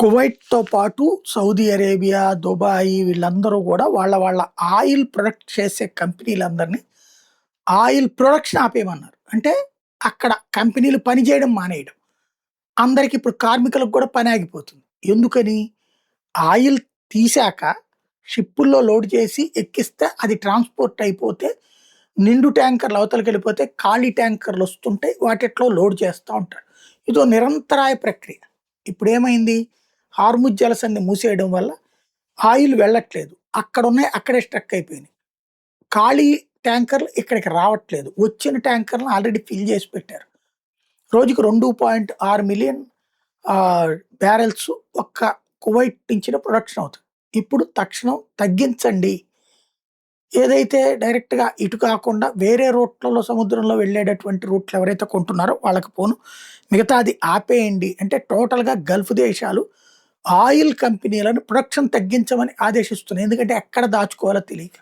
కువైట్‌తో పాటు Saudi Arabia, Dubai వీళ్ళందరూ గూడా వాళ్ళ ఆయిల్ ప్రొడక్ట్ చేసే కంపెనీలందరిని ఆయిల్ ప్రొడక్షన్ ఆపేయమన్నారు. అంటే అక్కడ కంపెనీలు పని చేయడం మానేయడం. అందరికి ఇప్పుడు కార్మికులకు గూడా పని ఆగిపోతుంది. ఎందుకని? ఆయిల్ తీశాక షిప్పుల్లో లోడ్ చేసి ఎక్కిస్తే అది ట్రాన్స్‌పోర్ట్ అయిపోతే నిండు ట్యాంకర్‌లు అవతలకెళ్ళిపోతే ఖాళీ ట్యాంకర్‌లొస్తుంటాయి. వాటిట్లో లోడ్ చేస్తా ఉంటారు. ఇదో నిరంతరాయ ప్రక్రియ. ఇప్పుడేమైంది? హార్ముజ్ జలసంధి మూసేయడం వల్ల ఆయిల్ వెళ్ళట్లేదు. అక్కడున్నయి అక్కడే స్ట్రక్ అయిపోయినాయి. ఖాళీ ట్యాంకర్‌లు ఇక్కడికి రావట్లేదు. వచ్చిన ట్యాంకర్‌లను ఆల్రెడీ ఫిల్ చేసి పెట్టారు. రోజుకి 2.6 మిలియన్ బ్యారెల్స్ ఒక్క కువైట్ నుంచినే ప్రొడక్షన్ అవుతుంది. ఇప్పుడు తక్షణం తగ్గించండి. ఏదైతే డైరెక్ట్‌గా ఇటు కాకుండా వేరే రూట్‌లలో సముద్రంలో వెళ్ళేటటువంటి రూట్‌లు ఎవరైతే కొంటున్నారో వాళ్ళకి పోను. మిగతాది ఆపేయండి. అంటే టోటల్‌గా గల్ఫ్ దేశాలు ఆయిల్ కంపెనీలను ప్రొడక్షన్ తగ్గించమని ఆదేశిస్తున్నాయి. ఎందుకంటే ఎక్కడ దాచుకోవాలో తెలియక.